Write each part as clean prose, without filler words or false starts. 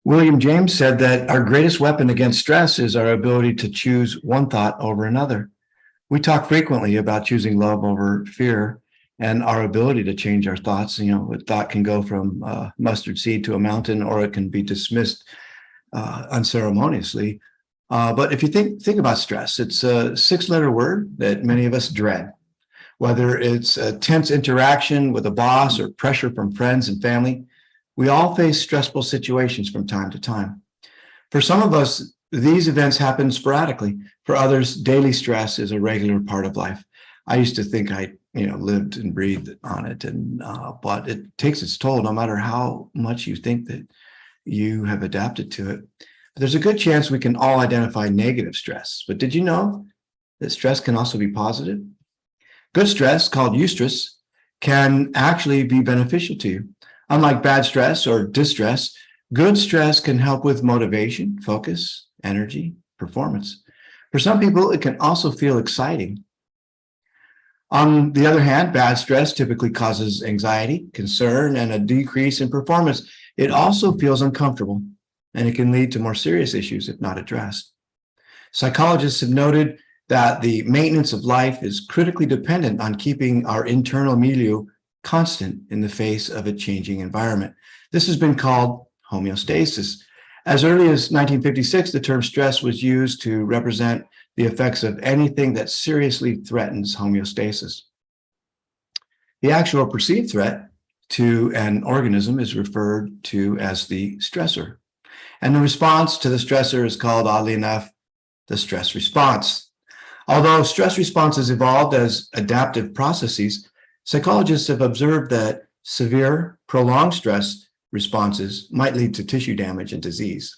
William James said that our greatest weapon against stress is our ability to choose one thought over another. We talk frequently about choosing love over fear and our ability to change our thoughts. A thought can go from mustard seed to a mountain, or it can be dismissed unceremoniously. But if you think about stress, it's a six-letter word that many of us dread. Whether it's a tense interaction with a boss or pressure from friends and family, we all face stressful situations from time to time. For some of us, these events happen sporadically. For others, daily stress is a regular part of life. I used to think I, lived and breathed on it, but it takes its toll no matter how much you think that you have adapted to it. But there's a good chance we can all identify negative stress. But did you know that stress can also be positive? Good stress, called eustress, can actually be beneficial to you. Unlike bad stress or distress, good stress can help with motivation, focus, energy, performance. For some people, it can also feel exciting. On the other hand, bad stress typically causes anxiety, concern, and a decrease in performance. It also feels uncomfortable, and it can lead to more serious issues if not addressed. Psychologists have noted that the maintenance of life is critically dependent on keeping our internal milieu constant in the face of a changing environment. This has been called homeostasis. As early as 1956, the term stress was used to represent the effects of anything that seriously threatens homeostasis. The actual perceived threat to an organism is referred to as the stressor. And the response to the stressor is called, oddly enough, the stress response. Although stress responses evolved as adaptive processes, psychologists have observed that severe, prolonged stress responses might lead to tissue damage and dis-ease,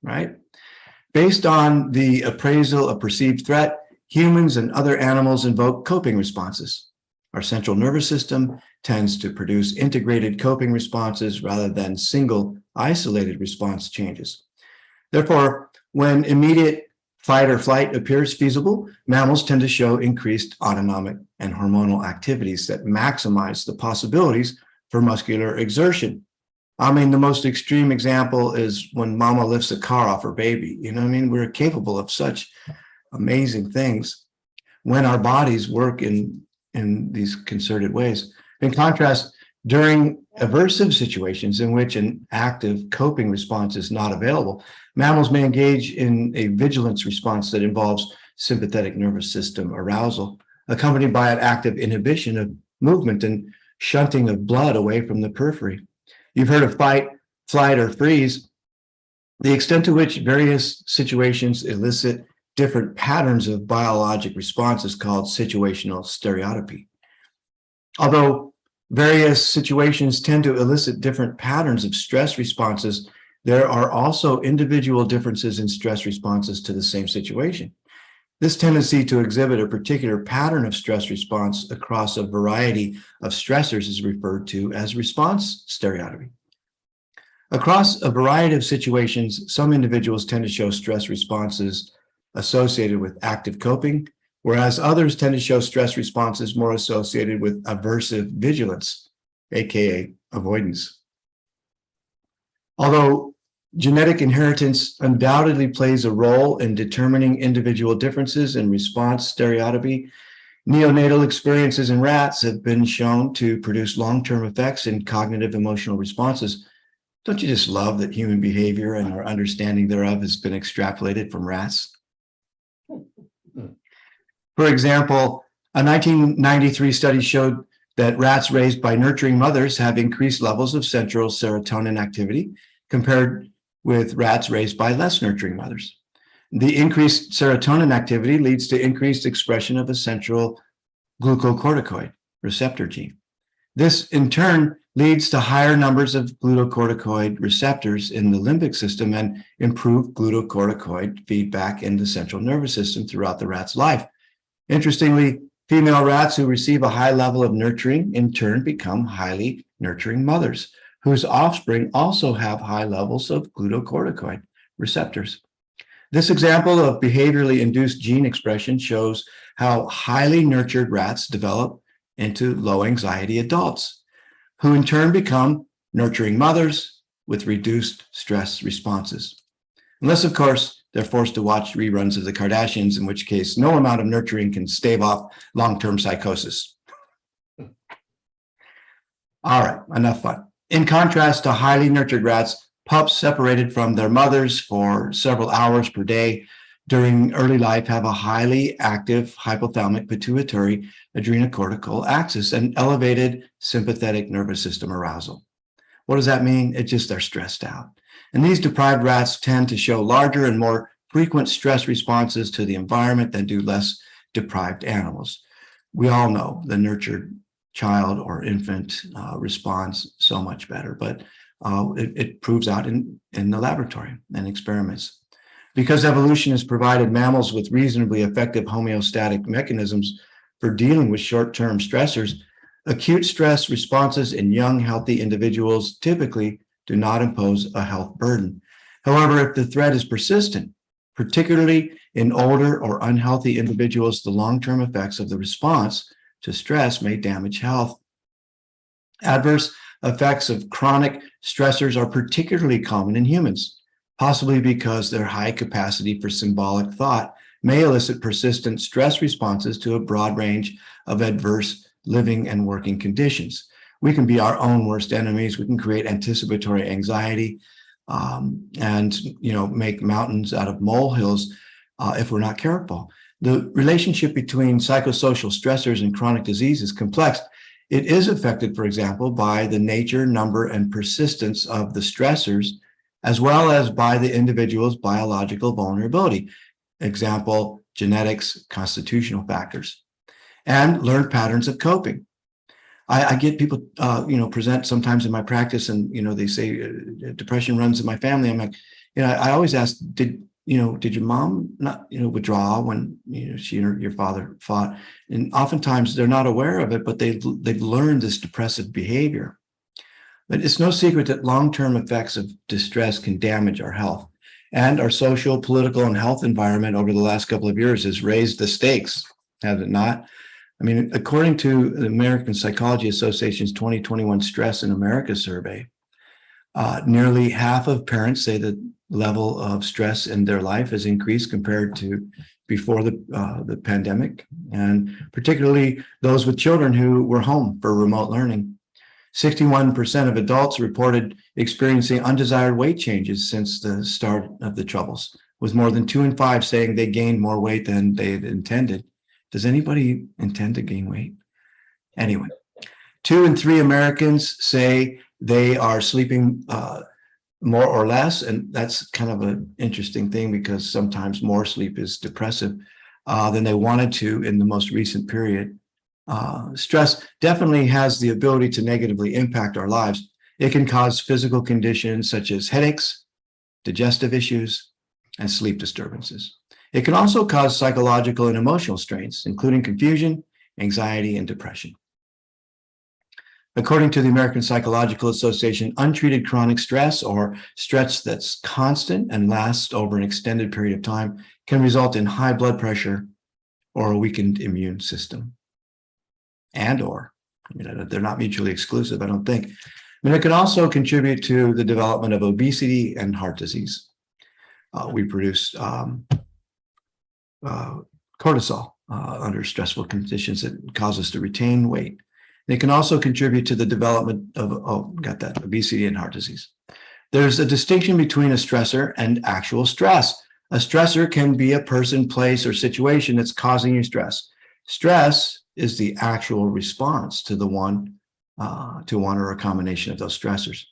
right? Based on the appraisal of perceived threat, humans and other animals invoke coping responses. Our central nervous system tends to produce integrated coping responses rather than single, isolated response changes. Therefore, when immediate fight or flight appears feasible, mammals tend to show increased autonomic and hormonal activities that maximize the possibilities for muscular exertion. I mean, the most extreme example is when mama lifts a car off her baby. We're capable of such amazing things when our bodies work in these concerted ways. In contrast, during aversive situations in which an active coping response is not available, mammals may engage in a vigilance response that involves sympathetic nervous system arousal, accompanied by an active inhibition of movement and shunting of blood away from the periphery. You've heard of fight, flight, or freeze. The extent to which various situations elicit different patterns of biologic response is called situational stereotypy. Although various situations tend to elicit different patterns of stress responses, there are also individual differences in stress responses to the same situation. This tendency to exhibit a particular pattern of stress response across a variety of stressors is referred to as response stereotypy. Across a variety of situations, some individuals tend to show stress responses associated with active coping, whereas others tend to show stress responses more associated with aversive vigilance, aka avoidance. Although genetic inheritance undoubtedly plays a role in determining individual differences in response stereotypy, neonatal experiences in rats have been shown to produce long-term effects in cognitive emotional responses. Don't you just love that human behavior and our understanding thereof has been extrapolated from rats? For example, a 1993 study showed that rats raised by nurturing mothers have increased levels of central serotonin activity compared with rats raised by less nurturing mothers. The increased serotonin activity leads to increased expression of a central glucocorticoid receptor gene. This, in turn, leads to higher numbers of glucocorticoid receptors in the limbic system and improved glucocorticoid feedback in the central nervous system throughout the rat's life. Interestingly, female rats who receive a high level of nurturing in turn become highly nurturing mothers, whose offspring also have high levels of glucocorticoid receptors. This example of behaviorally induced gene expression shows how highly nurtured rats develop into low anxiety adults, who in turn become nurturing mothers with reduced stress responses. Unless, of course, they're forced to watch reruns of the Kardashians, in which case no amount of nurturing can stave off long-term psychosis. All right, enough fun. In contrast to highly nurtured rats, pups separated from their mothers for several hours per day during early life have a highly active hypothalamic pituitary adrenocortical axis and elevated sympathetic nervous system arousal. What does that mean? It's just they're stressed out. And these deprived rats tend to show larger and more frequent stress responses to the environment than do less deprived animals. We all know the nurtured child or infant responds so much better, but it proves out in the laboratory and experiments. Because evolution has provided mammals with reasonably effective homeostatic mechanisms for dealing with short-term stressors, acute stress responses in young, healthy individuals typically do not impose a health burden. However, if the threat is persistent, particularly in older or unhealthy individuals, the long-term effects of the response to stress may damage health. Adverse effects of chronic stressors are particularly common in humans, possibly because their high capacity for symbolic thought may elicit persistent stress responses to a broad range of adverse living and working conditions. We can be our own worst enemies. We can create anticipatory anxiety and make mountains out of molehills if we're not careful. The relationship between psychosocial stressors and chronic disease is complex. It is affected, for example, by the nature, number, and persistence of the stressors, as well as by the individual's biological vulnerability. Example, genetics, constitutional factors, and learned patterns of coping. I get people, present sometimes in my practice, and they say depression runs in my family. I'm like, I always ask, did your mom not, withdraw when she or your father fought? And oftentimes they're not aware of it, but they've learned this depressive behavior. But it's no secret that long-term effects of distress can damage our health, and our social, political, and health environment over the last couple of years has raised the stakes, has it not? I mean, according to the American Psychology Association's 2021 Stress in America survey, nearly half of parents say the level of stress in their life has increased compared to before the pandemic, and particularly those with children who were home for remote learning. 61% of adults reported experiencing undesired weight changes since the start of the troubles, with more than 2 in 5 saying they gained more weight than they had intended. Does anybody intend to gain weight? Anyway, 2 in 3 Americans say they are sleeping more or less, and that's kind of an interesting thing because sometimes more sleep is depressive than they wanted to in the most recent period. Stress definitely has the ability to negatively impact our lives. It can cause physical conditions such as headaches, digestive issues, and sleep disturbances. It can also cause psychological and emotional strains, including confusion, anxiety, and depression. According to the American Psychological Association, untreated chronic stress, or stress that's constant and lasts over an extended period of time, can result in high blood pressure or a weakened immune system. They're not mutually exclusive, I don't think. It can also contribute to the development of obesity and heart disease. We produce cortisol under stressful conditions that cause us to retain weight. It can also contribute to the development of, obesity and heart disease. There's a distinction between a stressor and actual stress. A stressor can be a person, place, or situation that's causing you stress. Stress is the actual response to one or a combination of those stressors.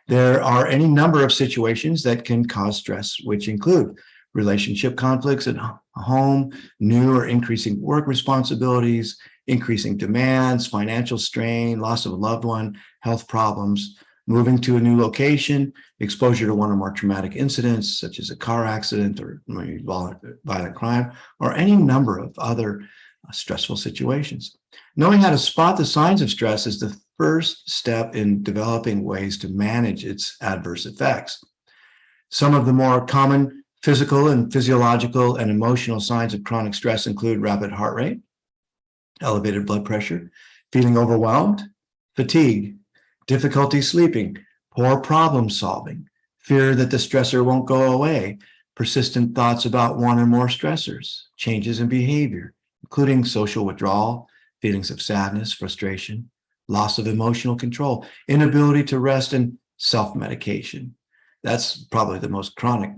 There are any number of situations that can cause stress, which include relationship conflicts at home, new or increasing work responsibilities, increasing demands, financial strain, loss of a loved one, health problems, moving to a new location, exposure to one or more traumatic incidents, such as a car accident or violent crime, or any number of other stressful situations. Knowing how to spot the signs of stress is the first step in developing ways to manage its adverse effects. Some of the more common physical and physiological and emotional signs of chronic stress include rapid heart rate, elevated blood pressure, feeling overwhelmed, fatigue, difficulty sleeping, poor problem solving, fear that the stressor won't go away, persistent thoughts about one or more stressors, changes in behavior, including social withdrawal, feelings of sadness, frustration, loss of emotional control, inability to rest, and self-medication. That's probably the most chronic.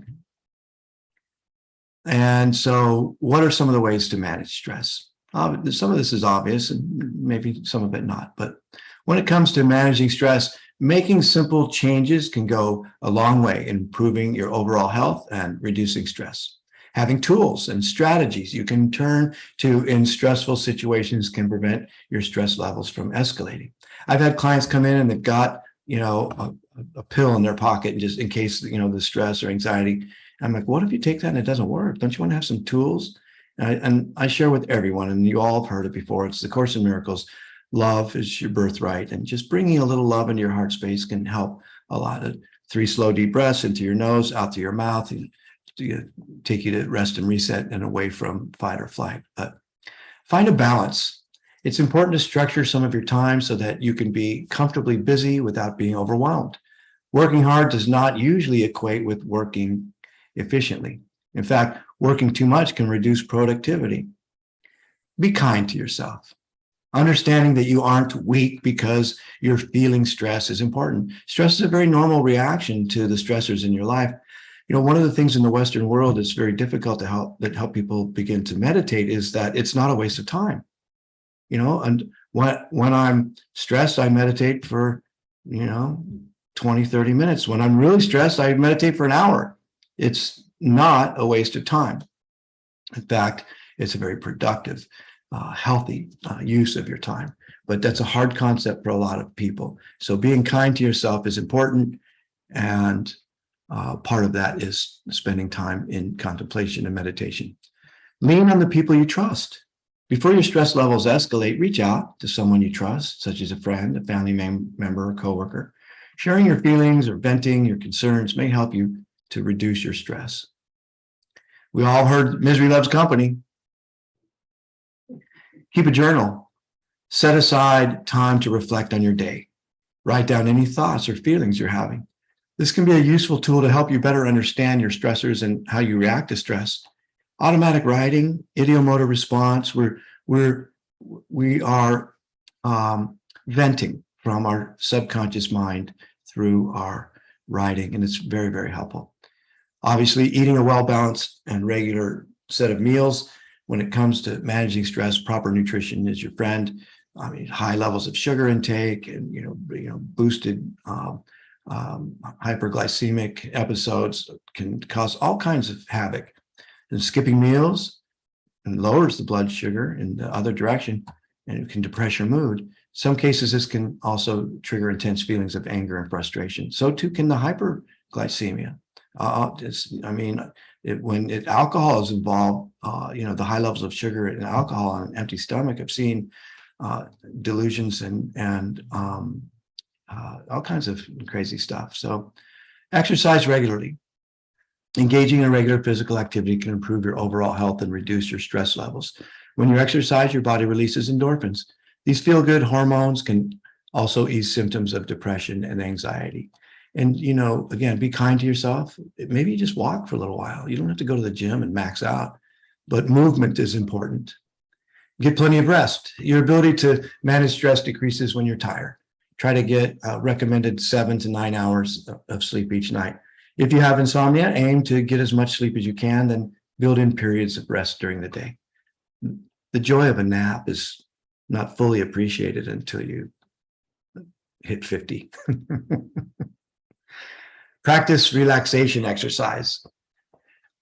And so what are some of the ways to manage stress? Some of this is obvious and maybe some of it not. But when it comes to managing stress, making simple changes can go a long way in improving your overall health and reducing stress. Having tools and strategies you can turn to in stressful situations can prevent your stress levels from escalating. I've had clients come in and they've got, a pill in their pocket just in case, the stress or anxiety. I'm like, what if you take that and it doesn't work? Don't you want to have some tools? And I share with everyone, and you all have heard it before. It's the Course in Miracles. Love is your birthright. And just bringing a little love into your heart space can help a lot. 3 slow, deep breaths into your nose, out to your mouth, to take you to rest and reset and away from fight or flight. But find a balance. It's important to structure some of your time so that you can be comfortably busy without being overwhelmed. Working hard does not usually equate with working efficiently. In fact, working too much can reduce productivity. Be kind to yourself. Understanding that you aren't weak because you're feeling stress is important. Stress is a very normal reaction to the stressors in your life. One of the things in the Western world that's very difficult to help people begin to meditate is that it's not a waste of time. And when I'm stressed, I meditate for, 20, 30 minutes. When I'm really stressed, I meditate for an hour. It's not a waste of time. In fact, it's a very productive, healthy use of your time. But that's a hard concept for a lot of people. So being kind to yourself is important. And part of that is spending time in contemplation and meditation. Lean on the people you trust. Before your stress levels escalate, reach out to someone you trust, such as a friend, a family member, or coworker. Sharing your feelings or venting your concerns may help you to reduce your stress. We all heard misery loves company. Keep a journal. Set aside time to reflect on your day. Write down any thoughts or feelings you're having. This can be a useful tool to help you better understand your stressors and how you react to stress. Automatic writing, ideomotor response, we are venting from our subconscious mind through our writing, and it's very, very helpful. Obviously, eating a well-balanced and regular set of meals. When it comes to managing stress, proper nutrition is your friend. High levels of sugar intake and boosted hyperglycemic episodes can cause all kinds of havoc. And skipping meals and lowers the blood sugar in the other direction, and it can depress your mood. Some cases, this can also trigger intense feelings of anger and frustration. So too can the hyperglycemia. When alcohol is involved, the high levels of sugar and alcohol on an empty stomach, I've seen delusions and all kinds of crazy stuff. So exercise regularly. Engaging in regular physical activity can improve your overall health and reduce your stress levels. When you exercise, your body releases endorphins. These feel-good hormones can also ease symptoms of depression and anxiety. And, again, be kind to yourself. Maybe you just walk for a little while. You don't have to go to the gym and max out, but movement is important. Get plenty of rest. Your ability to manage stress decreases when you're tired. Try to get recommended 7 to 9 hours of sleep each night. If you have insomnia, aim to get as much sleep as you can, then build in periods of rest during the day. The joy of a nap is not fully appreciated until you hit 50. Practice relaxation exercise.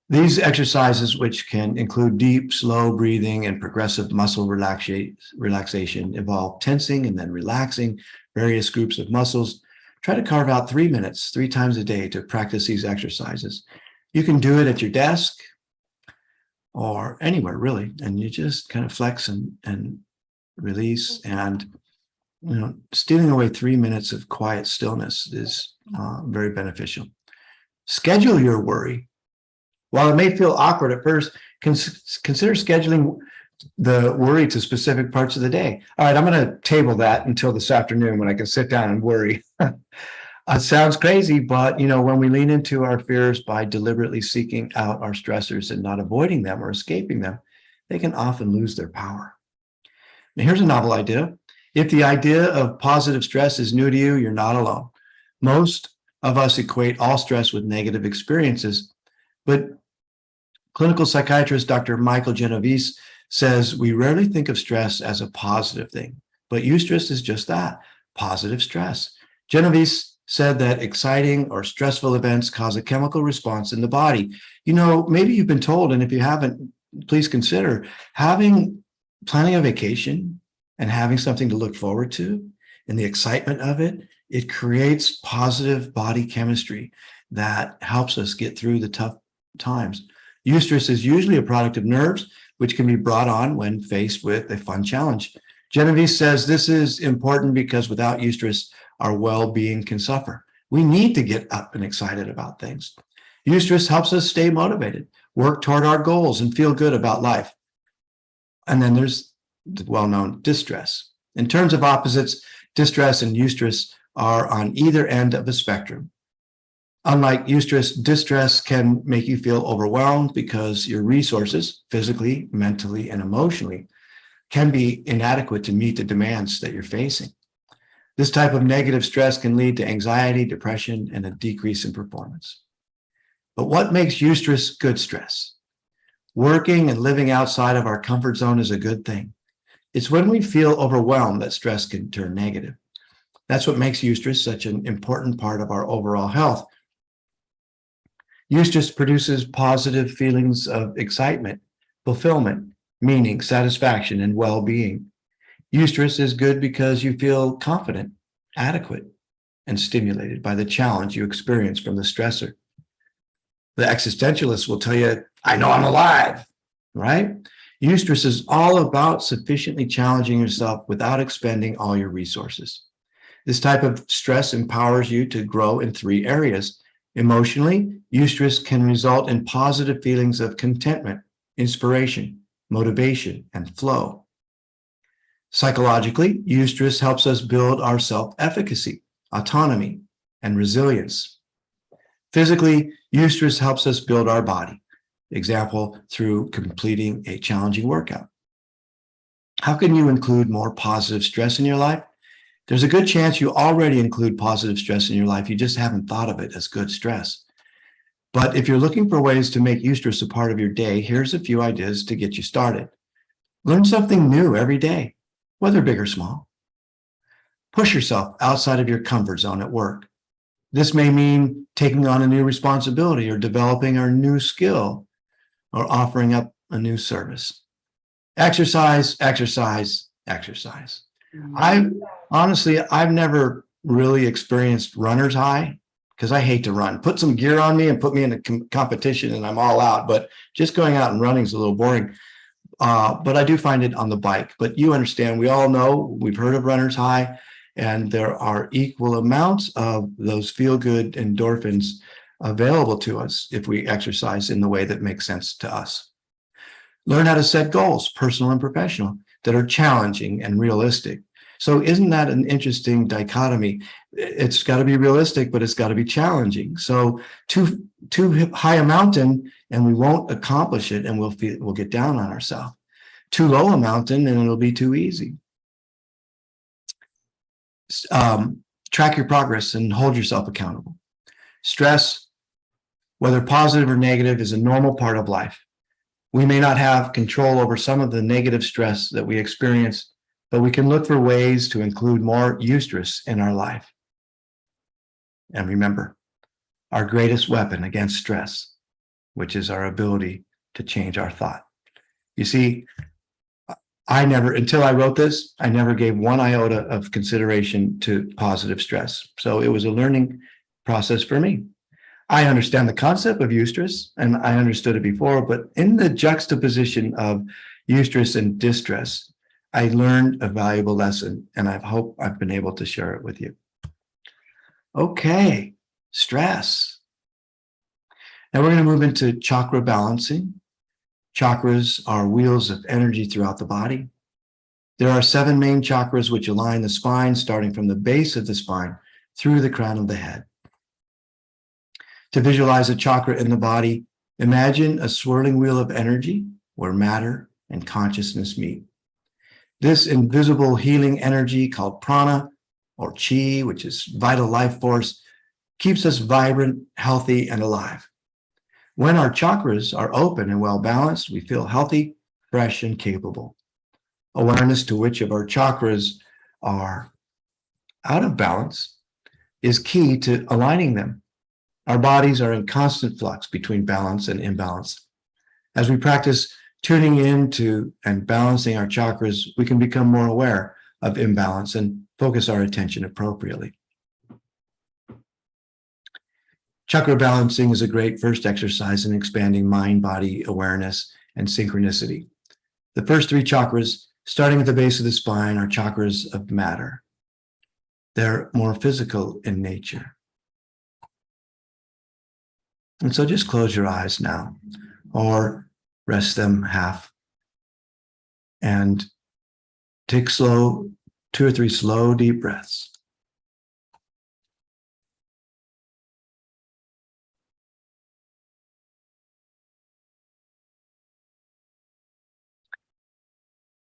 These exercises, which can include deep, slow breathing and progressive muscle relaxation, involve tensing and then relaxing various groups of muscles. Try to carve out 3 minutes, 3 times a day to practice these exercises. You can do it at your desk or anywhere, really, and you just kind of flex and release. And stealing away 3 minutes of quiet stillness is very beneficial. Schedule your worry. While it may feel awkward at first, consider scheduling the worry to specific parts of the day. All right, I'm going to table that until this afternoon when I can sit down and worry. It sounds crazy, but when we lean into our fears by deliberately seeking out our stressors and not avoiding them or escaping them, they can often lose their power. Now, here's a novel idea. If the idea of positive stress is new to you, you're not alone. Most of us equate all stress with negative experiences, but clinical psychiatrist Dr. Michael Genovese says we rarely think of stress as a positive thing, but eustress is just that, positive stress. Genovese said that exciting or stressful events cause a chemical response in the body. Maybe you've been told, and if you haven't, please consider planning a vacation and having something to look forward to, and the excitement of it. It creates positive body chemistry that helps us get through the tough times. Eustress is usually a product of nerves, which can be brought on when faced with a fun challenge. Genevieve says this is important because without eustress, our well-being can suffer. We need to get up and excited about things. Eustress helps us stay motivated, work toward our goals, and feel good about life. And then there's the well-known distress. In terms of opposites, distress and eustress are on either end of a spectrum. Unlike eustress, distress can make you feel overwhelmed because your resources, physically, mentally, and emotionally, can be inadequate to meet the demands that you're facing. This type of negative stress can lead to anxiety, depression, and a decrease in performance. But what makes eustress good stress? Working and living outside of our comfort zone is a good thing. It's when we feel overwhelmed that stress can turn negative. That's what makes eustress such an important part of our overall health. Eustress produces positive feelings of excitement, fulfillment, meaning, satisfaction, and well-being. Eustress is good because you feel confident, adequate, and stimulated by the challenge you experience from the stressor. The existentialists will tell you, I know I'm alive, right? Eustress is all about sufficiently challenging yourself without expending all your resources. This type of stress empowers you to grow in 3 areas. Emotionally, eustress can result in positive feelings of contentment, inspiration, motivation, and flow. Psychologically, eustress helps us build our self-efficacy, autonomy, and resilience. Physically, eustress helps us build our body, example, through completing a challenging workout. How can you include more positive stress in your life? There's a good chance you already include positive stress in your life. You just haven't thought of it as good stress. But if you're looking for ways to make eustress a part of your day, here's a few ideas to get you started. Learn something new every day, whether big or small. Push yourself outside of your comfort zone at work. This may mean taking on a new responsibility or developing a new skill or offering up a new service. Exercise, exercise, exercise. I've never really experienced runner's high because I hate to run. Put some gear on me and put me in a competition and I'm all out, but just going out and running is a little boring. But I do find it on the bike. But you understand, we all know, we've heard of runner's high, and there are equal amounts of those feel-good endorphins available to us if we exercise in the way that makes sense to us. Learn how to set goals, personal and professional, that are challenging and realistic. So isn't that an interesting dichotomy? It's got to be realistic, but it's got to be challenging. So too high a mountain and we won't accomplish it, and we'll get down on ourselves. Too low a mountain and it'll be too easy. Track your progress and hold yourself accountable. Stress, whether positive or negative, is a normal part of life. We may not have control over some of the negative stress that we experience, but we can look for ways to include more eustress in our life. And remember, our greatest weapon against stress, which is our ability to change our thought. You see, until I wrote this, I never gave one iota of consideration to positive stress. So it was a learning process for me. I understand the concept of eustress, and I understood it before, but in the juxtaposition of eustress and distress, I learned a valuable lesson, and I hope I've been able to share it with you. Okay, stress. Now we're going to move into chakra balancing. Chakras are wheels of energy throughout the body. There are 7 main chakras which align the spine, starting from the base of the spine through the crown of the head. To visualize a chakra in the body, imagine a swirling wheel of energy where matter and consciousness meet. This invisible healing energy called prana or chi, which is vital life force, keeps us vibrant, healthy, and alive. When our chakras are open and well balanced, we feel healthy, fresh, and capable. Awareness to which of our chakras are out of balance is key to aligning them. Our bodies are in constant flux between balance and imbalance. As we practice tuning into and balancing our chakras, we can become more aware of imbalance and focus our attention appropriately. Chakra balancing is a great first exercise in expanding mind-body awareness and synchronicity. The first three chakras, starting at the base of the spine, are chakras of matter. They're more physical in nature. And so just close your eyes now, or rest them half, and take 2 or 3 slow, deep breaths.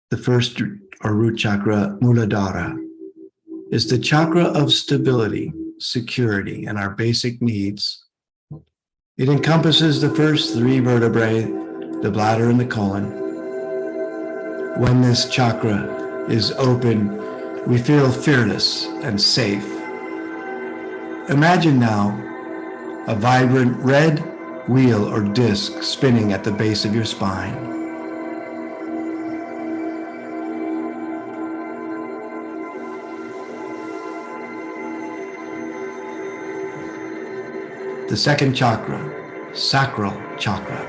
The first, or root chakra, Muladhara, is the chakra of stability, security, and our basic needs. It encompasses the first 3 vertebrae, the bladder and the colon. When this chakra is open, we feel fearless and safe. Imagine now a vibrant red wheel or disc spinning at the base of your spine. The second chakra, Sacral Chakra,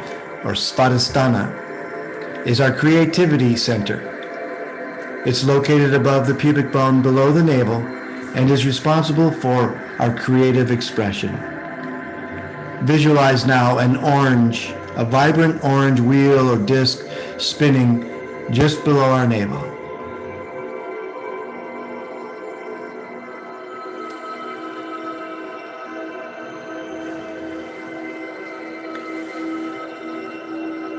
or Svadhisthana, is our creativity center. It's located above the pubic bone below the navel and is responsible for our creative expression. Visualize now a vibrant orange wheel or disc spinning just below our navel.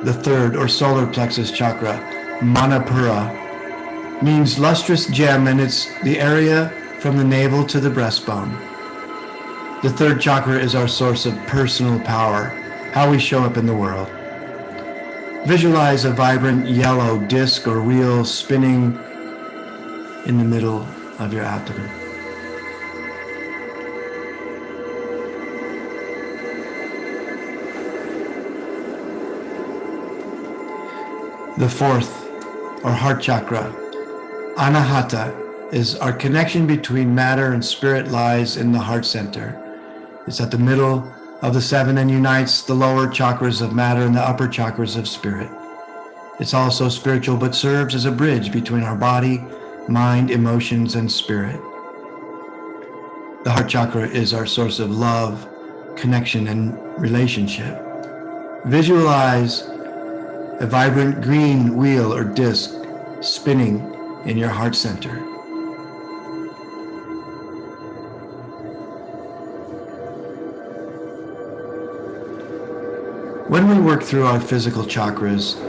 The third, or solar plexus chakra, Manipura, means lustrous gem, and it's the area from the navel to the breastbone. The third chakra is our source of personal power, how we show up in the world. Visualize a vibrant yellow disc or wheel spinning in the middle of your abdomen. The fourth, or heart chakra, Anahata, is our connection between matter and spirit lies in the heart center. It's at the middle of the 7 and unites the lower chakras of matter and the upper chakras of spirit. It's also spiritual, but serves as a bridge between our body, mind, emotions, and spirit. The heart chakra is our source of love, connection, and relationship. Visualize a vibrant green wheel or disc spinning in your heart center. When we work through our physical chakras,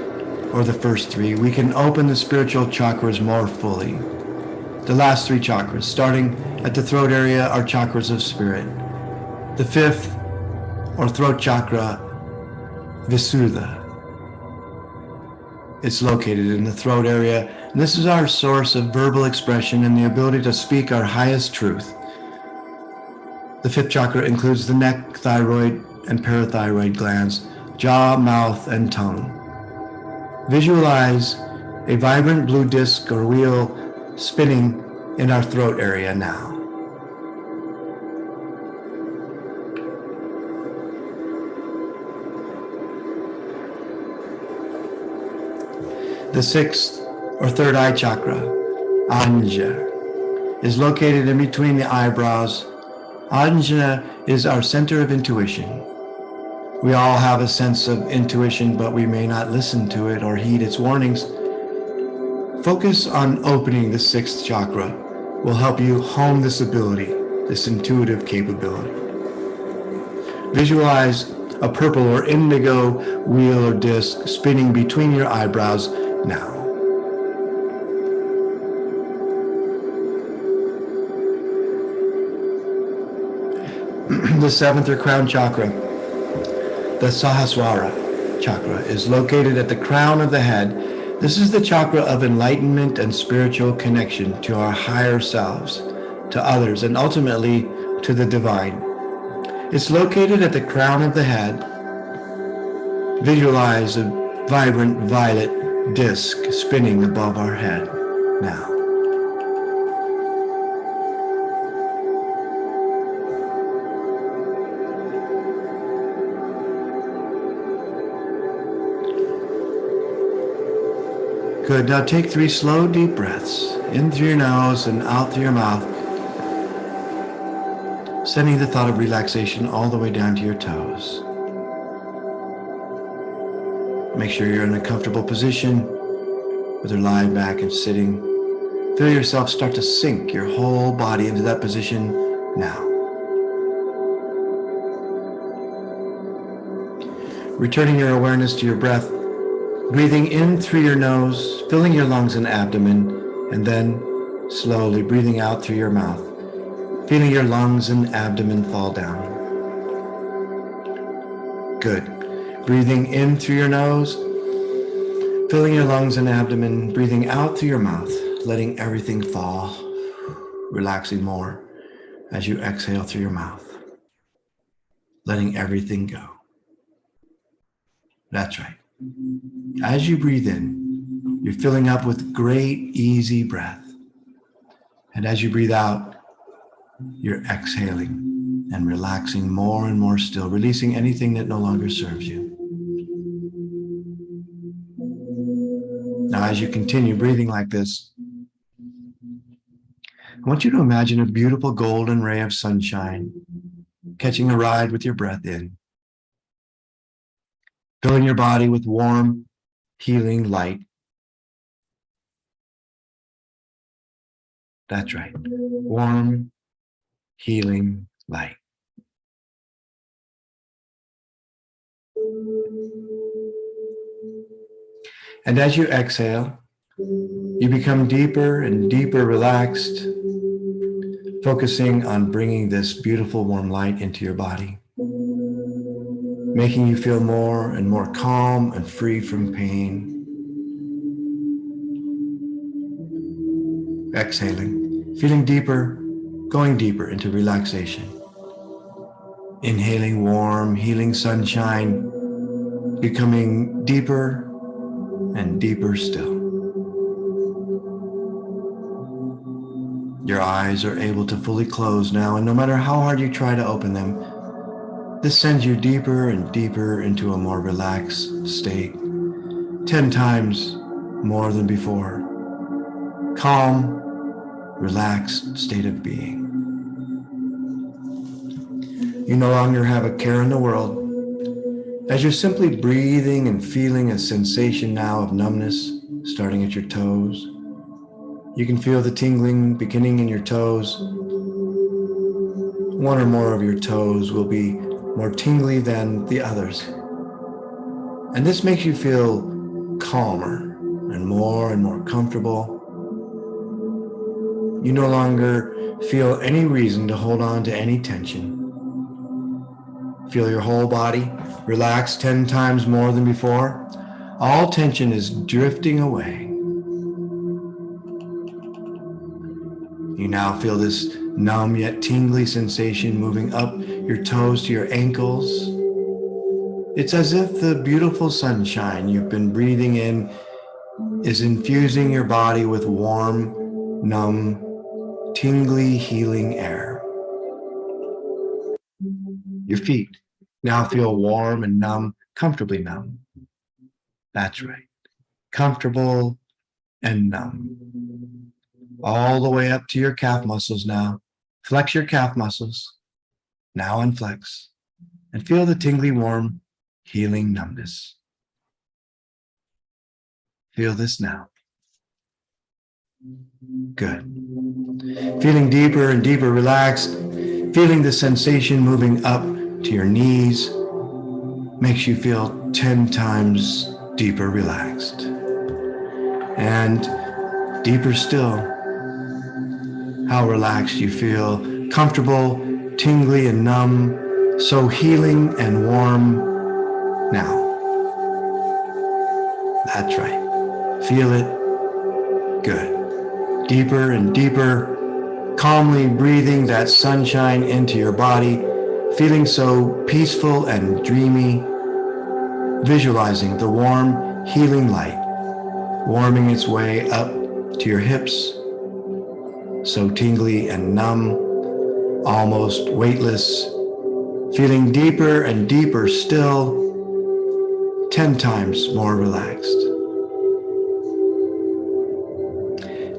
or the first 3, we can open the spiritual chakras more fully. The last 3 chakras, starting at the throat area, are chakras of spirit. The 5th, or throat chakra, Visuddha. It's located in the throat area, and this is our source of verbal expression and the ability to speak our highest truth. The 5th chakra includes the neck, thyroid, and parathyroid glands, jaw, mouth, and tongue. Visualize a vibrant blue disc or wheel spinning in our throat area now. The 6th, or third eye chakra, Ajna, is located in between the eyebrows. Ajna is our center of intuition. We all have a sense of intuition, but we may not listen to it or heed its warnings. Focus on opening the 6th chakra will help you hone this ability this intuitive capability. Visualize a purple or indigo wheel or disc spinning between your eyebrows now. The seventh or crown chakra, the Sahasrara chakra, is located at the crown of the head. This is the chakra of enlightenment and spiritual connection to our higher selves, to others, and ultimately to the divine. It's located at the crown of the head. Visualize a vibrant violet disc spinning above our head now. Good. Now take 3 slow, deep breaths in through your nose and out through your mouth, sending the thought of relaxation all the way down to your toes. Make sure you're in a comfortable position, whether lying back and sitting. Feel yourself start to sink your whole body into that position now. Returning your awareness to your breath, breathing in through your nose, filling your lungs and abdomen, and then slowly breathing out through your mouth, feeling your lungs and abdomen fall down. Good. Breathing in through your nose, filling your lungs and abdomen, breathing out through your mouth, letting everything fall, relaxing more as you exhale through your mouth, letting everything go. That's right. As you breathe in, you're filling up with great, easy breath. And as you breathe out, you're exhaling and relaxing more and more still, releasing anything that no longer serves you. Now, as you continue breathing like this, I want you to imagine a beautiful golden ray of sunshine catching a ride with your breath in, filling your body with warm, healing light. That's right. Warm, healing light. And as you exhale, you become deeper and deeper relaxed, focusing on bringing this beautiful warm light into your body, making you feel more and more calm and free from pain. Exhaling, feeling deeper, going deeper into relaxation. Inhaling warm, healing sunshine, becoming deeper and deeper still. Your eyes are able to fully close now, and no matter how hard you try to open them, this sends you deeper and deeper into a more relaxed state, 10 times more than before. Calm, relaxed state of being. You no longer have a care in the world, as you're simply breathing and feeling a sensation now of numbness starting at your toes. You can feel the tingling beginning in your toes. One or more of your toes will be more tingly than the others. And this makes you feel calmer and more comfortable. You no longer feel any reason to hold on to any tension. Feel your whole body relax 10 times more than before. All tension is drifting away. You now feel this numb yet tingly sensation moving up your toes to your ankles. It's as if the beautiful sunshine you've been breathing in is infusing your body with warm, numb, tingly, healing air. Your feet now feel warm and numb, comfortably numb. That's right. Comfortable and numb. All the way up to your calf muscles now. Flex your calf muscles. Now unflex. And feel the tingly, warm, healing numbness. Feel this now. Good. Feeling deeper and deeper relaxed, Feeling the sensation moving up to your knees makes you feel 10 times deeper relaxed. And deeper still, how relaxed you feel, comfortable, tingly and numb, so healing and warm now. That's right. Feel it. Good. Deeper and deeper, calmly breathing that sunshine into your body, feeling so peaceful and dreamy, visualizing the warm, healing light warming its way up to your hips, so tingly and numb, almost weightless, feeling deeper and deeper still, 10 times more relaxed.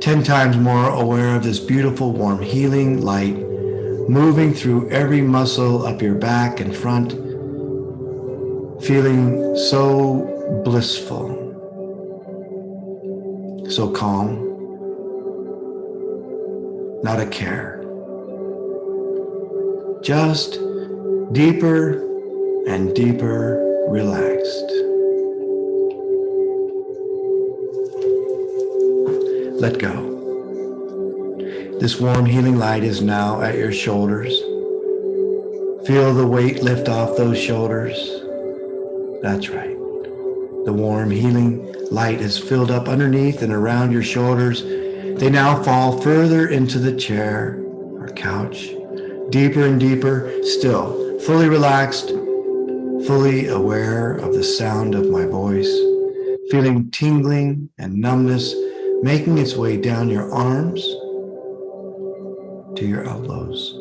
10 times more aware of this beautiful, warm, healing light moving through every muscle up your back and front, feeling so blissful, so calm, not a care. Just deeper and deeper relaxed. Let go. This warm healing light is now at your shoulders. Feel the weight lift off those shoulders. That's right. The warm healing light is filled up underneath and around your shoulders. They now fall further into the chair or couch, deeper and deeper, still fully relaxed, fully aware of the sound of my voice, feeling tingling and numbness making its way down your arms to your elbows,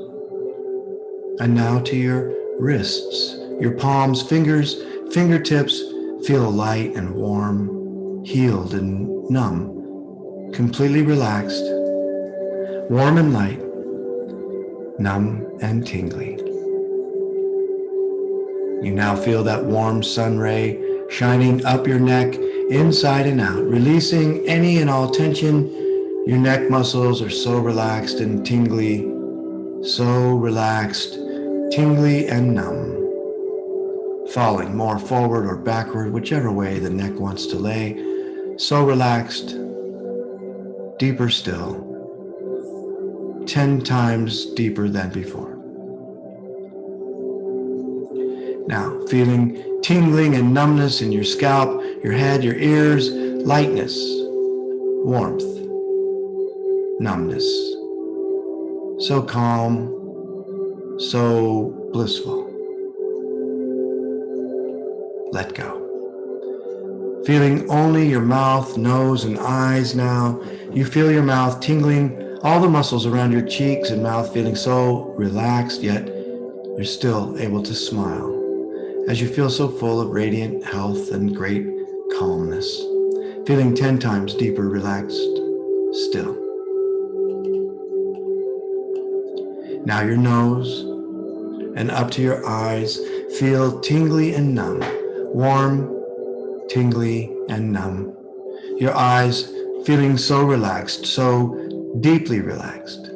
and now to your wrists, your palms, fingers, fingertips. Feel light and warm, healed and numb, completely relaxed, warm and light, numb and tingly. You now feel that warm sun ray shining up your neck, inside and out, releasing any and all tension. Your neck muscles are so relaxed and tingly, so relaxed, tingly and numb. Falling more forward or backward, whichever way the neck wants to lay, so relaxed, deeper still, 10 times deeper than before. Now, feeling tingling and numbness in your scalp, your head, your ears, lightness, warmth, numbness, so calm, so blissful. Let go. Feeling only your mouth, nose, and eyes now. You feel your mouth tingling, all the muscles around your cheeks and mouth feeling so relaxed, yet you're still able to smile as you feel so full of radiant health and great calmness. Feeling 10 times deeper relaxed still. Now your nose and up to your eyes feel tingly and numb. Warm, tingly, and numb. Your eyes feeling so relaxed, so deeply relaxed.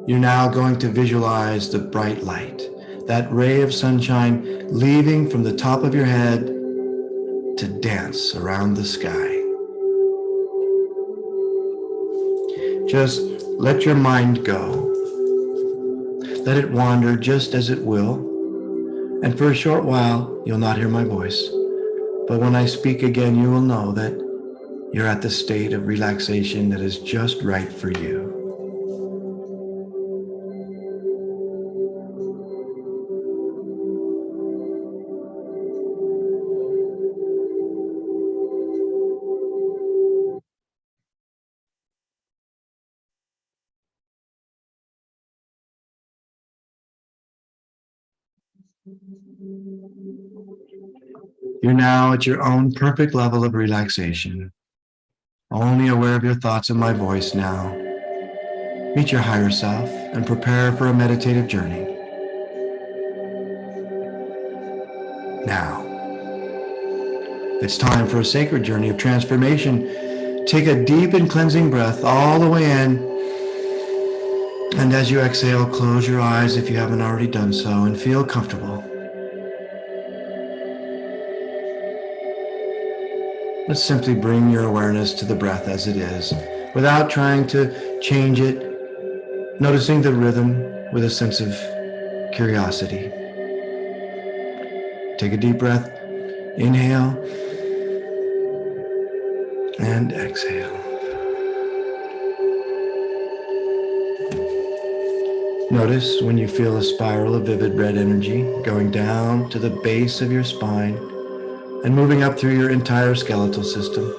You're now going to visualize the bright light, that ray of sunshine leaving from the top of your head to dance around the sky. Just let your mind go. Let it wander just as it will. And for a short while, you'll not hear my voice. But when I speak again, you will know that you're at the state of relaxation that is just right for you. You're now at your own perfect level of relaxation, only aware of your thoughts and my voice now. Meet your higher self and prepare for a meditative journey. Now, it's time for a sacred journey of transformation. Take a deep and cleansing breath all the way in And as you exhale, close your eyes if you haven't already done so and feel comfortable. Let's simply bring your awareness to the breath as it is, without trying to change it, noticing the rhythm with a sense of curiosity. Take a deep breath, inhale, and exhale. Notice when you feel a spiral of vivid red energy going down to the base of your spine and moving up through your entire skeletal system.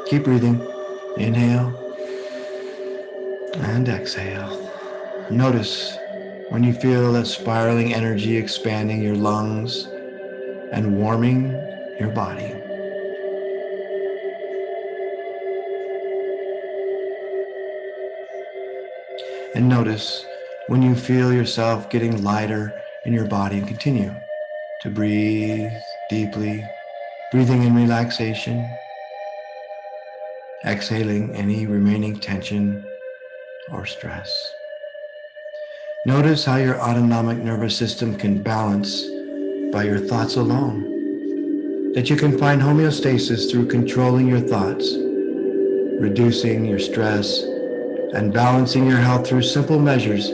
Keep breathing. Inhale and exhale. Notice when you feel that spiraling energy expanding your lungs and warming your body. And notice when you feel yourself getting lighter in your body, and continue to breathe deeply, breathing in relaxation, exhaling any remaining tension or stress. Notice how your autonomic nervous system can balance by your thoughts alone, that you can find homeostasis through controlling your thoughts, reducing your stress, and balancing your health through simple measures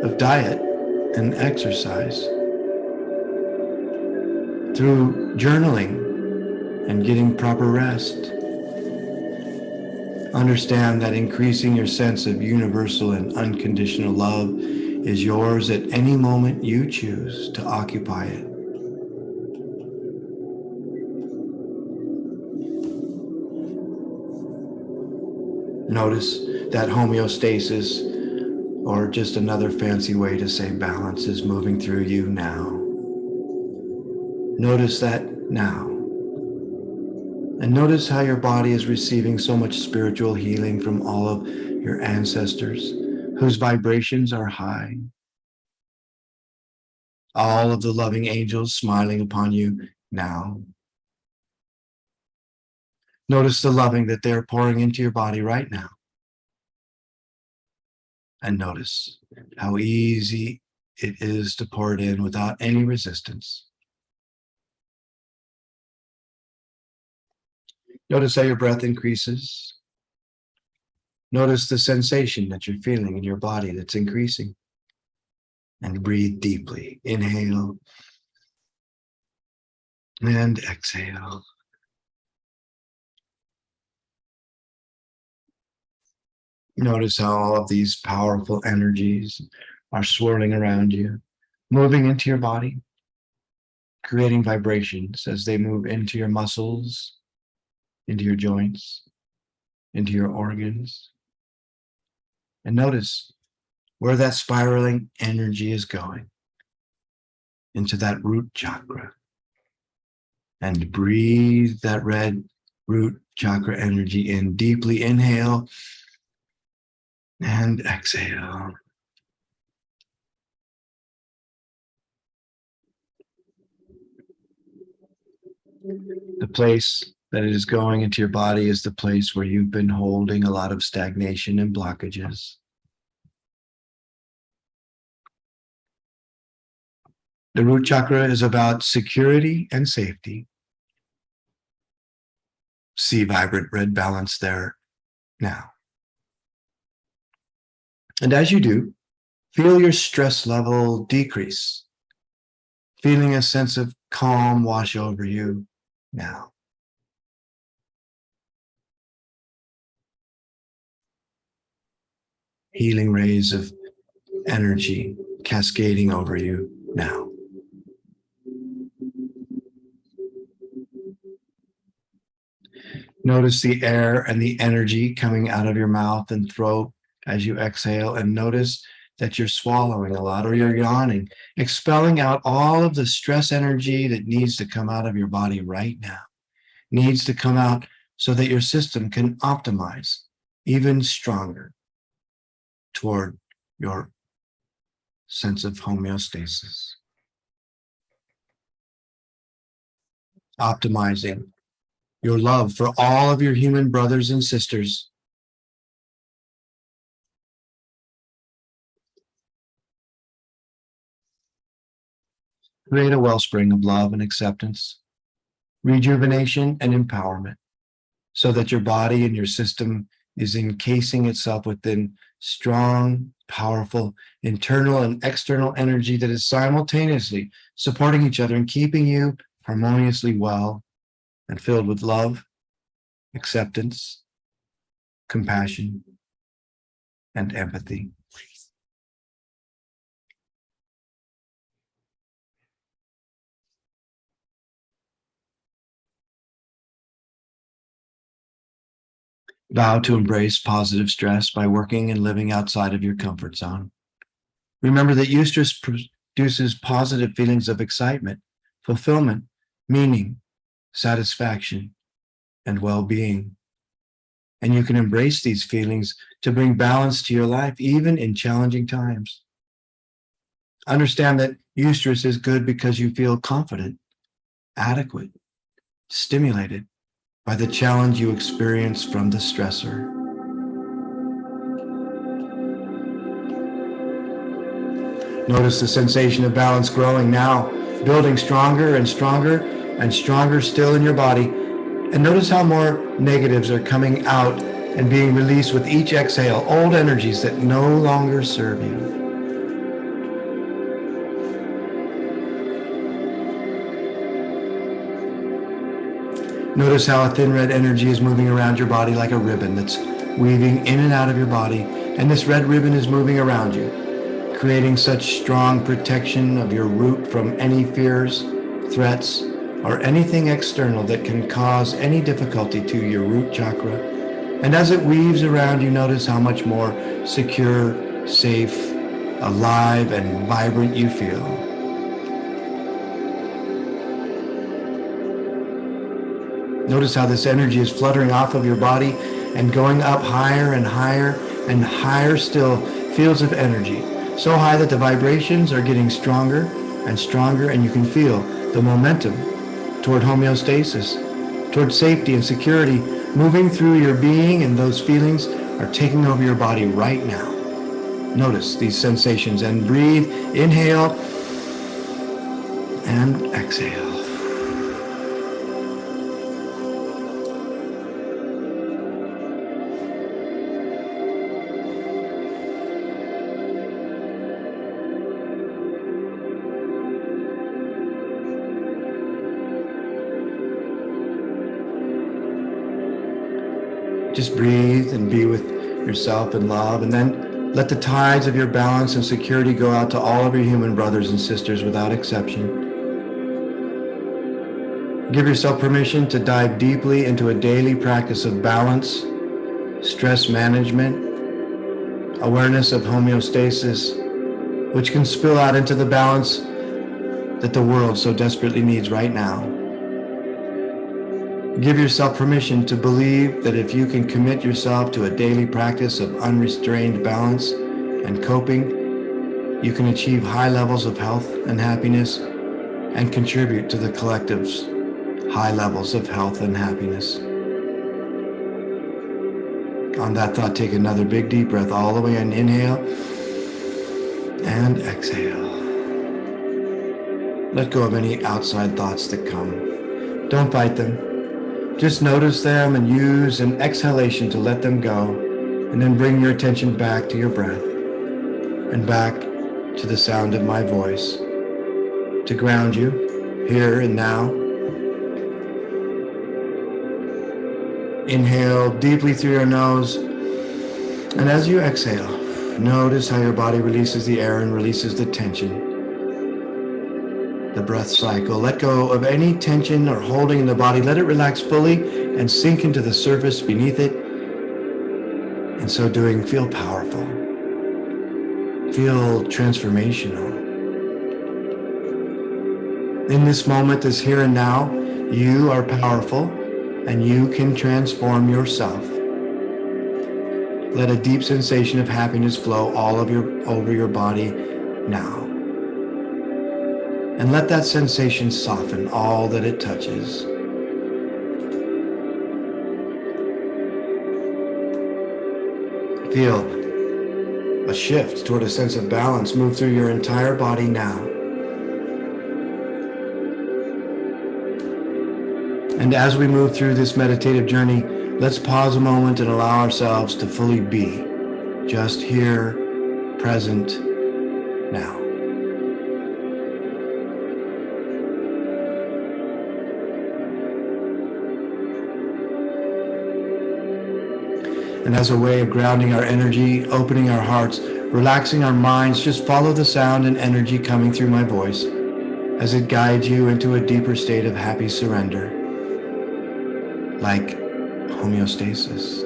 of diet and exercise, through journaling and getting proper rest. Understand that increasing your sense of universal and unconditional love is yours at any moment you choose to occupy it. Notice that homeostasis, or just another fancy way to say balance, is moving through you now. Notice that now. And notice how your body is receiving so much spiritual healing from all of your ancestors whose vibrations are high. All of the loving angels smiling upon you now. Notice the loving that they're pouring into your body right now. And notice how easy it is to pour it in without any resistance. Notice how your breath increases. Notice the sensation that you're feeling in your body that's increasing. And breathe deeply. Inhale and exhale. Notice how all of these powerful energies are swirling around you, moving into your body, creating vibrations as they move into your muscles, into your joints, into your organs. And notice where that spiraling energy is going, into that root chakra. And breathe that red root chakra energy in deeply. Inhale and exhale. The place that it is going into your body is the place where you've been holding a lot of stagnation and blockages. The root chakra is about security and safety. See vibrant red balance there now. And as you do, feel your stress level decrease, feeling a sense of calm wash over you now. Healing rays of energy cascading over you now. Notice the air and the energy coming out of your mouth and throat as you exhale, and notice that you're swallowing a lot or you're yawning, expelling out all of the stress energy that needs to come out of your body right now. Needs to come out so that your system can optimize even stronger toward your sense of homeostasis. Optimizing your love for all of your human brothers and sisters. Create a wellspring of love and acceptance, rejuvenation and empowerment, so that your body and your system is encasing itself within strong, powerful, internal and external energy that is simultaneously supporting each other and keeping you harmoniously well and filled with love, acceptance, compassion, and empathy. Vow to embrace positive stress by working and living outside of your comfort zone. Remember that eustress produces positive feelings of excitement, fulfillment, meaning, satisfaction, and well-being. And you can embrace these feelings to bring balance to your life, even in challenging times. Understand that eustress is good because you feel confident, adequate, stimulated by the challenge you experience from the stressor. Notice the sensation of balance growing now, building stronger and stronger and stronger still in your body. And notice how more negatives are coming out and being released with each exhale, old energies that no longer serve you. Notice how a thin red energy is moving around your body like a ribbon that's weaving in and out of your body. And this red ribbon is moving around you, creating such strong protection of your root from any fears, threats, or anything external that can cause any difficulty to your root chakra. And as it weaves around you, notice how much more secure, safe, alive, and vibrant you feel. Notice how this energy is fluttering off of your body and going up higher and higher and higher still, fields of energy, so high that the vibrations are getting stronger and stronger, and you can feel the momentum toward homeostasis, toward safety and security, moving through your being, and those feelings are taking over your body right now. Notice these sensations and breathe, inhale and exhale. Just breathe and be with yourself in love, and then let the tides of your balance and security go out to all of your human brothers and sisters without exception. Give yourself permission to dive deeply into a daily practice of balance, stress management, awareness of homeostasis, which can spill out into the balance that the world so desperately needs right now. Give yourself permission to believe that if you can commit yourself to a daily practice of unrestrained balance and coping, you can achieve high levels of health and happiness and contribute to the collective's high levels of health and happiness. On that thought, take another big deep breath all the way in. Inhale and exhale. Let go of any outside thoughts that come. Don't fight them. Just notice them and use an exhalation to let them go, and then bring your attention back to your breath and back to the sound of my voice to ground you here and now. Inhale deeply through your nose, and as you exhale, notice how your body releases the air and releases the tension. The breath cycle. Let go of any tension or holding in the body. Let it relax fully and sink into the surface beneath it. In so doing, feel powerful. Feel transformational. In this moment, this here and now, you are powerful and you can transform yourself. Let a deep sensation of happiness flow all over your body now. And let that sensation soften all that it touches. Feel a shift toward a sense of balance move through your entire body now. And as we move through this meditative journey, let's pause a moment and allow ourselves to fully be just here, present, now. And as a way of grounding our energy, opening our hearts, relaxing our minds, just follow the sound and energy coming through my voice as it guides you into a deeper state of happy surrender, like homeostasis.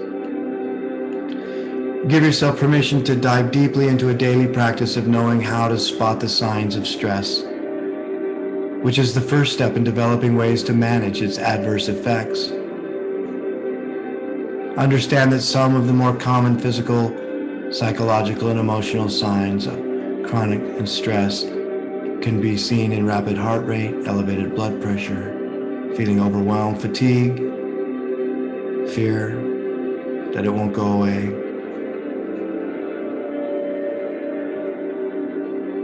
Give yourself permission to dive deeply into a daily practice of knowing how to spot the signs of stress, which is the first step in developing ways to manage its adverse effects. Understand that some of the more common physical, psychological, and emotional signs of chronic stress can be seen in rapid heart rate, elevated blood pressure, feeling overwhelmed, fatigue, fear that it won't go away,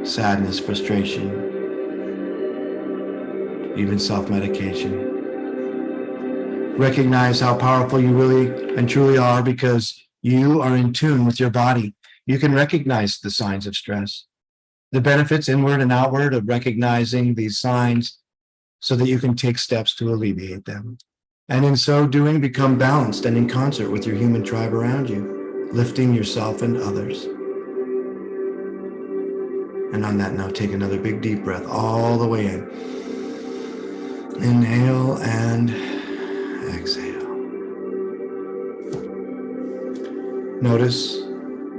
sadness, frustration, even self-medication. Recognize how powerful you really and truly are because you are in tune with your body. You can recognize the signs of stress, the benefits inward and outward of recognizing these signs so that you can take steps to alleviate them. And in so doing, become balanced and in concert with your human tribe around you, lifting yourself and others. And on that note, take another big deep breath all the way in. Inhale and exhale. Notice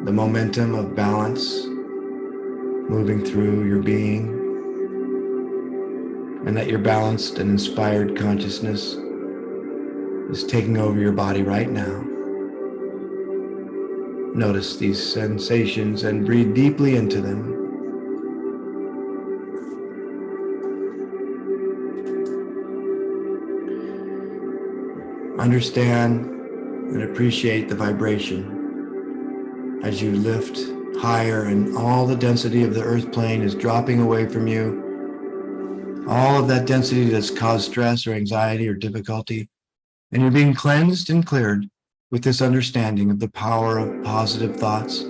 the momentum of balance moving through your being, and that your balanced and inspired consciousness is taking over your body right now. Notice these sensations and breathe deeply into them. Understand and appreciate the vibration as you lift higher and all the density of the earth plane is dropping away from you. All of that density that's caused stress or anxiety or difficulty. And you're being cleansed and cleared with this understanding of the power of positive thoughts,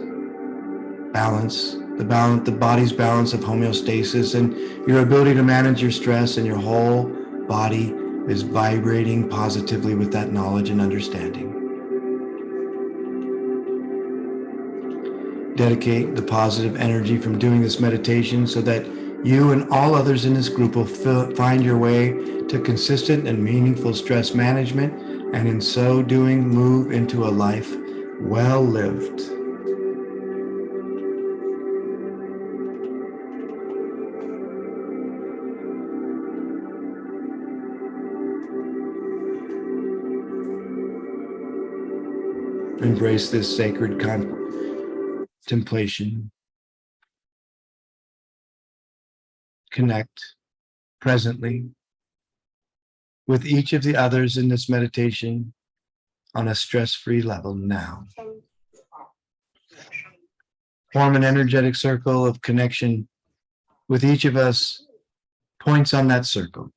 balance, the body's balance of homeostasis, and your ability to manage your stress, and your whole body is vibrating positively with that knowledge and understanding. Dedicate the positive energy from doing this meditation so that you and all others in this group will find your way to consistent and meaningful stress management, and in so doing, move into a life well lived. Embrace this sacred contemplation. Connect presently with each of the others in this meditation on a stress-free level now. Form an energetic circle of connection with each of us, points on that circle.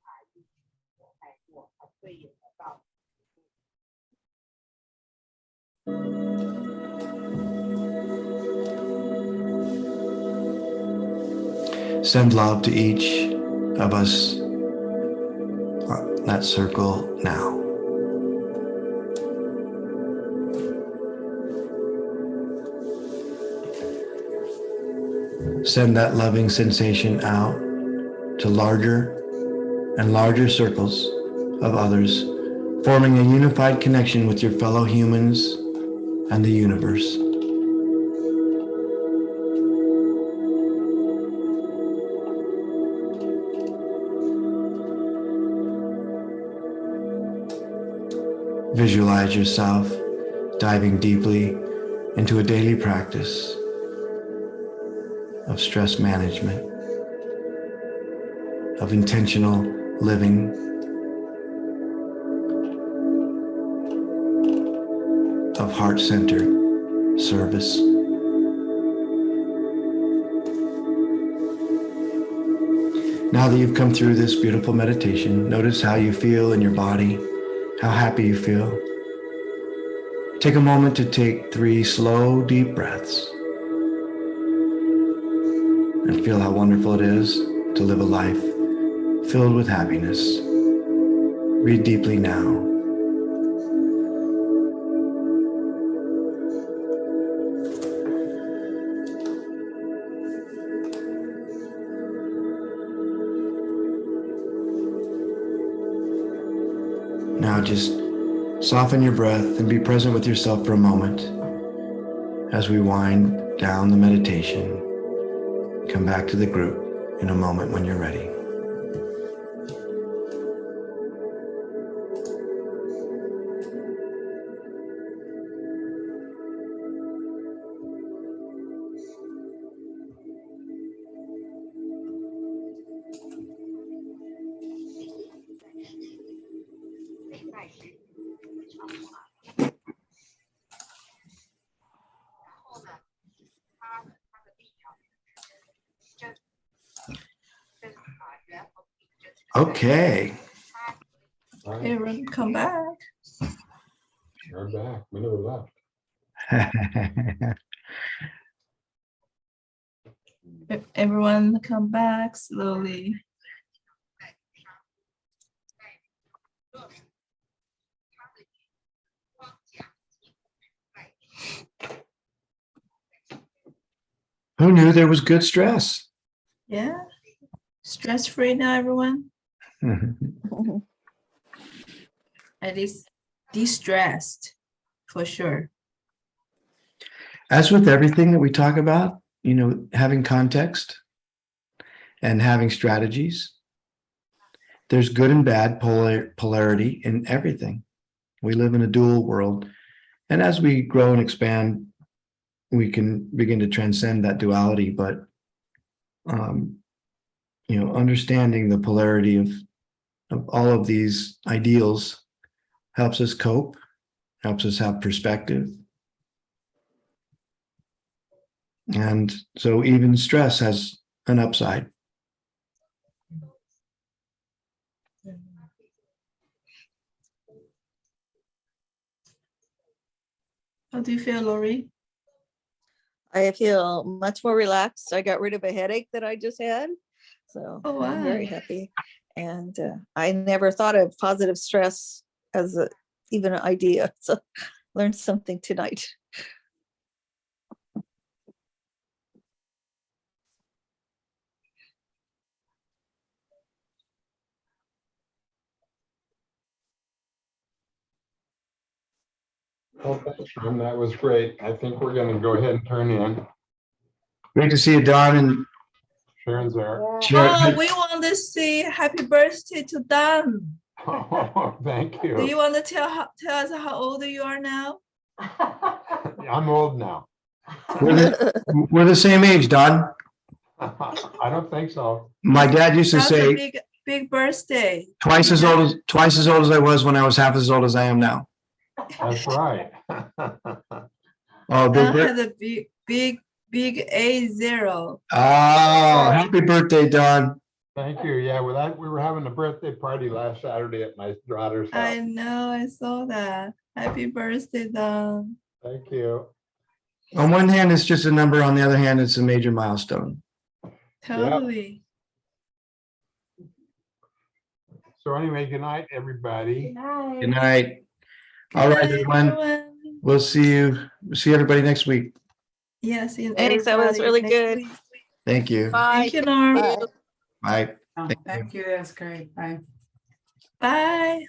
Send love to each of us on that circle now. Send that loving sensation out to larger and larger circles of others, forming a unified connection with your fellow humans and the universe. Visualize yourself diving deeply into a daily practice of stress management, of intentional living, of heart-centered service. Now that you've come through this beautiful meditation, notice how you feel in your body, how happy you feel. Take a moment to take 3 slow, deep breaths and feel how wonderful it is to live a life filled with happiness. Breathe deeply now. Now just soften your breath and be present with yourself for a moment as we wind down the meditation. Come back to the group in a moment when you're ready. Okay. Everyone come back. We're back. We never left. Everyone come back slowly. Who knew there was good stress? Yeah. Stress free now, everyone. At least de-stressed for sure. As with everything that we talk about, having context and having strategies, there's good and bad polarity in everything. We live in a dual world. And as we grow and expand, we can begin to transcend that duality. But, understanding the polarity of all of these ideals helps us cope, helps us have perspective. And so even stress has an upside. How do you feel, Lori? I feel much more relaxed. I got rid of a headache that I just had. So I'm very happy. And I never thought of positive stress as even an idea. So learned something tonight. Well, thanks, Ron. That was great. I think we're going to go ahead and turn in. Great to see you, Don. And Sharon's there. Oh, we want to say happy birthday to Don. Oh, thank you. Do you want to tell us how old you are now? I'm old now. We're the same age, Don. I don't think so. My dad used to That's say a big birthday. twice as old as I was when I was half as old as I am now. That's right. Oh, Don has a big A0. Oh, happy birthday, Don. Thank you. Yeah, we were having a birthday party last Saturday at my daughter's house. I know, I saw that. Happy birthday, Don. Thank you. On one hand, it's just a number. On the other hand, it's a major milestone. Totally. Yep. So anyway, good night, everybody. Good night. All right, everyone. We'll see everybody next week. Yes. Thanks, that was really good. Week. Thank you. Bye. Thank you, Norm. Bye. Bye. Oh, thank you. That's great. Bye. Bye.